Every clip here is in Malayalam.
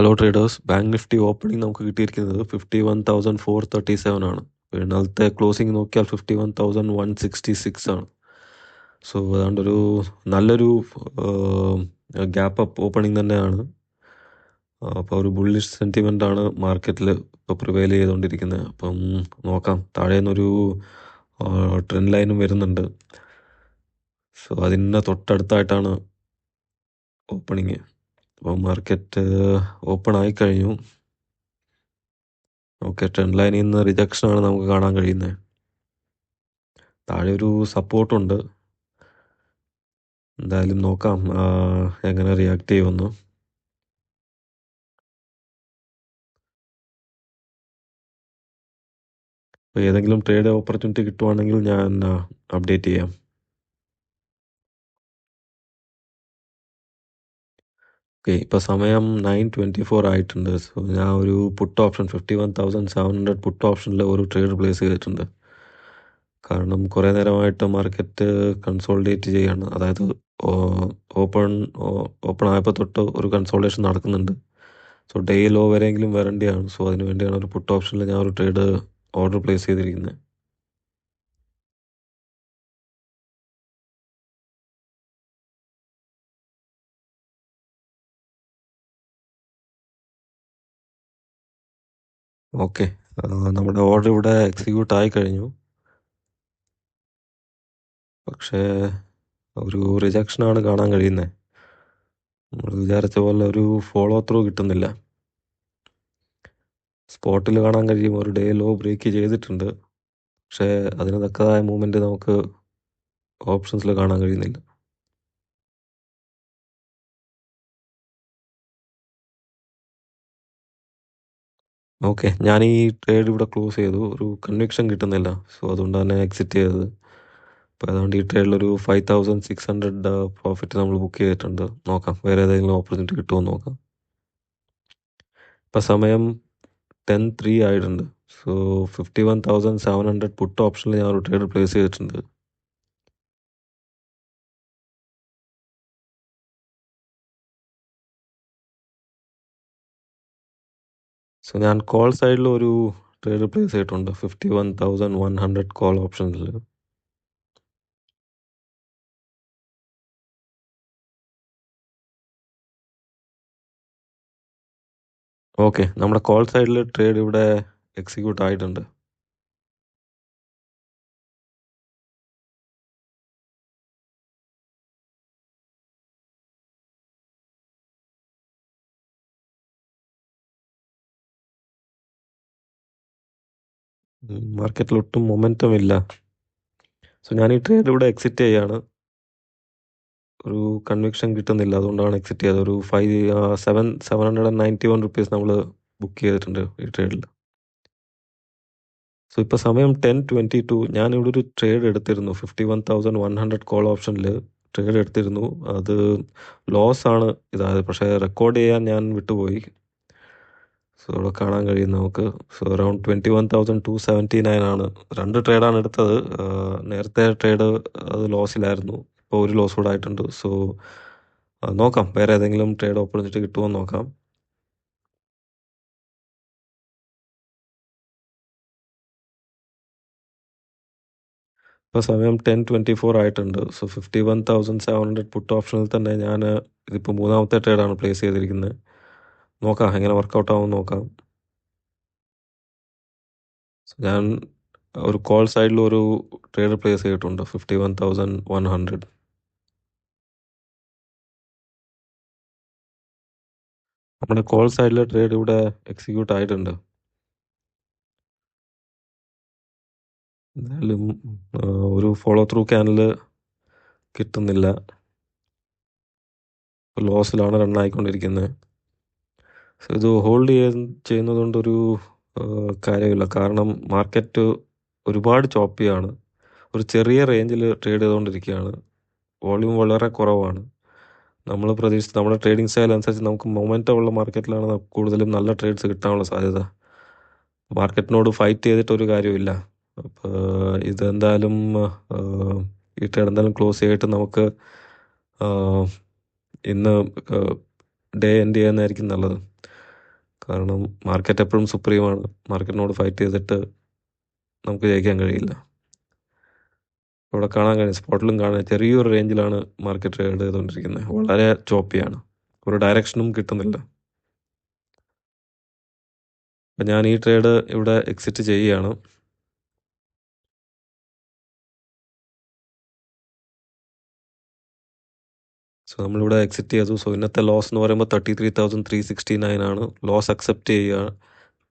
Hello traders, bank Nifty opening നമുക്ക് കിട്ടിയിരിക്കുന്നത് 51,437 ആണ്. ഇന്നലത്തെ ക്ലോസിംഗ് നോക്കിയാൽ 51,166 ആണ്. സോ അതുകൊണ്ടൊരു നല്ലൊരു ഗ്യാപ്പ് അപ്പ് ഓപ്പണിംഗ് തന്നെയാണ്. അപ്പോൾ ഒരു ബുള്ളിഷ് സെൻറ്റിമെൻ്റ് ആണ് മാർക്കറ്റിൽ ഇപ്പോൾ പ്രിവെയിൽ ചെയ്തുകൊണ്ടിരിക്കുന്നത്. അപ്പം നോക്കാം, താഴെ നിന്നൊരു ട്രെൻഡ് ലൈനും വരുന്നുണ്ട്. സോ അതിന് തൊട്ടടുത്തായിട്ടാണ് ഓപ്പണിങ്. അപ്പോൾ മാർക്കറ്റ് ഓപ്പൺ ആയി കഴിഞ്ഞു. ഓക്കെ, ട്രെൻഡ് ലൈനിൽ നിന്ന് റിജക്ഷനാണ് നമുക്ക് കാണാൻ കഴിയുന്നത്. താഴെ ഒരു സപ്പോർട്ടുണ്ട്. എന്തായാലും നോക്കാം എങ്ങനെ റിയാക്ട് ചെയ്യുമെന്ന്. അപ്പോൾ ഏതെങ്കിലും ട്രേഡ് ഓപ്പർച്യൂണിറ്റി കിട്ടുവാണെങ്കിൽ ഞാൻ അപ്ഡേറ്റ് ചെയ്യാം. ഓക്കെ, ഇപ്പോൾ സമയം 9:24 ആയിട്ടുണ്ട്. സോ ഞാൻ ഒരു പുട്ട് ഓപ്ഷൻ 51,700 പുട്ട് ഓപ്ഷനിൽ ഒരു ട്രേഡ് പ്ലേസ് ചെയ്തിട്ടുണ്ട്. കാരണം കുറേ നേരമായിട്ട് മാർക്കറ്റ് കൺസോളിഡേറ്റ് ചെയ്യാണ്. അതായത് ഓപ്പൺ ഓപ്പൺ ആയപ്പോൾ തൊട്ട് ഒരു കൺസോൾട്ടേഷൻ നടക്കുന്നുണ്ട്. സോ ഡേ ലോ വരെയെങ്കിലും വരേണ്ടിയാണ്. സോ അതിന് വേണ്ടിയാണ് ഒരു പുട്ട് ഓപ്ഷനിൽ ഞാൻ ഒരു ട്രേഡ് ഓർഡർ പ്ലേസ് ചെയ്തിരിക്കുന്നത്. ഓക്കെ, നമ്മുടെ ഓർഡർ ഇവിടെ എക്സിക്യൂട്ട് ആയി കഴിഞ്ഞു. പക്ഷേ ഒരു റിജക്ഷനാണ് കാണാൻ കഴിയുന്നത്. നമ്മൾ വിചാരിച്ച പോലെ ഒരു ഫോളോ ത്രൂ കിട്ടുന്നില്ല. സ്പോട്ടിൽ കാണാൻ കഴിയും ഒരു ഡേ ലോ ബ്രേക്ക് ചെയ്തിട്ടുണ്ട്. പക്ഷേ അതിന് തക്കതായ മൂവ്മെൻറ്റ് നമുക്ക് ഓപ്ഷൻസിൽ കാണാൻ കഴിയുന്നില്ല. ഓക്കെ, ഞാൻ ഈ ട്രേഡ് ഇവിടെ ക്ലോസ് ചെയ്തു. ഒരു കൺവിക്ഷൻ കിട്ടുന്നില്ല. സോ അതുകൊണ്ടാണ് എക്സിറ്റ് ചെയ്തത്. അപ്പോൾ അതുകൊണ്ട് ഈ ട്രേഡിലൊരു 5,600 പ്രോഫിറ്റ് നമ്മൾ ബുക്ക് ചെയ്തിട്ടുണ്ട്. നോക്കാം വേറെ ഏതെങ്കിലും ഓപ്പർച്യൂണിറ്റി കിട്ടുമോ നോക്കാം. ഇപ്പം സമയം 10:03 ആയിട്ടുണ്ട്. സോ 51,700 പുട്ട് ഓപ്ഷനിൽ ഞാൻ ഒരു ട്രേഡ് പ്ലേസ് ചെയ്തിട്ടുണ്ട്. സോ ഞാൻ കോൾ സൈഡിൽ ഒരു ട്രേഡ് പ്ലേസ് ചെയ്തിട്ടുണ്ട് 51,100 കോൾ ഓപ്ഷനിൽ. ഓക്കെ, നമ്മുടെ കോൾ സൈഡിൽ ട്രേഡ് ഇവിടെ എക്സിക്യൂട്ട് ആയിട്ടുണ്ട്. മാർക്കറ്റിൽ ഒട്ടും മൊമെൻറ്റം ഇല്ല. സോ ഞാൻ ഈ ട്രേഡ് ഇവിടെ എക്സിറ്റ് ചെയ്യാണ്. ഒരു കൺവിക്ഷൻ കിട്ടുന്നില്ല, അതുകൊണ്ടാണ് എക്സിറ്റ് ചെയ്തത്. ഒരു 791 റുപ്പീസ് നമ്മൾ ബുക്ക് ചെയ്തിട്ടുണ്ട് ഈ ട്രേഡിൽ. സോ ഇപ്പോൾ സമയം 10:22. ഞാനിവിടെ ഒരു ട്രേഡ് എടുത്തിരുന്നു 51,100 കോൾ ഓപ്ഷനിൽ ട്രേഡ് എടുത്തിരുന്നു. അത് ലോസ് ആണ് ഇതായത്, പക്ഷേ റെക്കോർഡ് ചെയ്യാൻ ഞാൻ വിട്ടുപോയി. സോ ഇവിടെ കാണാൻ കഴിയും നമുക്ക്. സോ അറൗണ്ട് 21,279 ആണ്. 2 ട്രേഡാണ് എടുത്തത്. നേരത്തെ ട്രേഡ് അത് ലോസിലായിരുന്നു. ഇപ്പോൾ ഒരു ലോസ് കൂടെ ആയിട്ടുണ്ട്. സോ നോക്കാം വേറെ ഏതെങ്കിലും ട്രേഡ് ഓപ്പർച്യൂണിറ്റി കിട്ടുമോ എന്ന് നോക്കാം. ഇപ്പോൾ സമയം 10:24 ആയിട്ടുണ്ട്. സോ 51,700 പുട്ട് ഓപ്ഷനിൽ തന്നെ ഞാൻ ഇതിപ്പോൾ മൂന്നാമത്തെ ട്രേഡാണ് പ്ലേസ് ചെയ്തിരിക്കുന്നത്. നോക്കാം എങ്ങനെ വർക്കൗട്ട് ആവുമെന്ന് നോക്കാം. സോ ഞാൻ ഒരു കോൾ സൈഡിൽ ഒരു ട്രേഡ് പ്ലേസ് ചെയ്തിട്ടുണ്ട് 51,100. നമ്മുടെ കോൾ സൈഡിലെ ട്രേഡ് ഇവിടെ എക്സിക്യൂട്ട് ആയിട്ടുണ്ട്. എന്തായാലും ഒരു ഫോളോ ത്രൂ ക്യാനൽ കിട്ടുന്നില്ല. ലോസിലാണ് റൺ ആയിക്കൊണ്ടിരിക്കുന്നത്. സോ ഇത് ഹോൾഡ് ചെയ്യുന്നത് കൊണ്ടൊരു കാര്യമില്ല. കാരണം മാർക്കറ്റ് ഒരുപാട് ചോപ്പിയാണ്. ഒരു ചെറിയ റേഞ്ചിൽ ട്രേഡ് ചെയ്തുകൊണ്ടിരിക്കുകയാണ്. വോള്യൂം വളരെ കുറവാണ്. നമ്മൾ പ്രതീക്ഷിച്ച് നമ്മുടെ ട്രേഡിംഗ് സ്റ്റൈൽ അനുസരിച്ച് നമുക്ക് മൊമെൻറ്റം ഉള്ള മാർക്കറ്റിലാണ് കൂടുതലും നല്ല ട്രേഡ്സ് കിട്ടാനുള്ള സാധ്യത. മാർക്കറ്റിനോട് ഫൈറ്റ് ചെയ്തിട്ടൊരു കാര്യമില്ല. അപ്പോൾ ഇതെന്തായാലും ഈ ട്രേഡ് എന്തായാലും ക്ലോസ് ചെയ്തിട്ട് നമുക്ക് ഇന്ന് ഡേ എൻഡ് ചെയ്യുന്നതായിരിക്കും നല്ലത്. കാരണം മാർക്കറ്റ് എപ്പോഴും സുപ്രീമാണ്. മാർക്കറ്റിനോട് ഫൈറ്റ് ചെയ്തിട്ട് നമുക്ക് ജയിക്കാൻ കഴിയില്ല. ഇവിടെ കാണാൻ കഴിയും, സ്പോട്ടിലും കാണാൻ ചെറിയൊരു റേഞ്ചിലാണ് മാർക്കറ്റ് ട്രേഡ് ചെയ്തുകൊണ്ടിരിക്കുന്നത്. വളരെ ചോപ്പിയാണ്, ഒരു ഡയറക്ഷനും കിട്ടുന്നില്ല. അപ്പം ഞാൻ ഈ ട്രേഡ് ഇവിടെ എക്സിറ്റ് ചെയ്യുകയാണ്. സോ നമ്മളിവിടെ എക്സിറ്റ് ചെയ്തു. സോ ഇന്നത്തെ ലോസ് എന്ന് പറയുമ്പോൾ 33,369 ആണ്. ലോസ് അക്സെപ്റ്റ് ചെയ്യുക,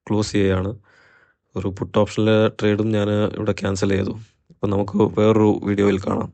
ക്ലോസ് ചെയ്യുകയാണ്. ഒരു പുട്ട് ഓപ്ഷനിലെ ട്രേഡും ഞാൻ ഇവിടെ ക്യാൻസൽ ചെയ്തു. അപ്പം നമുക്ക് വേറൊരു വീഡിയോയിൽ കാണാം.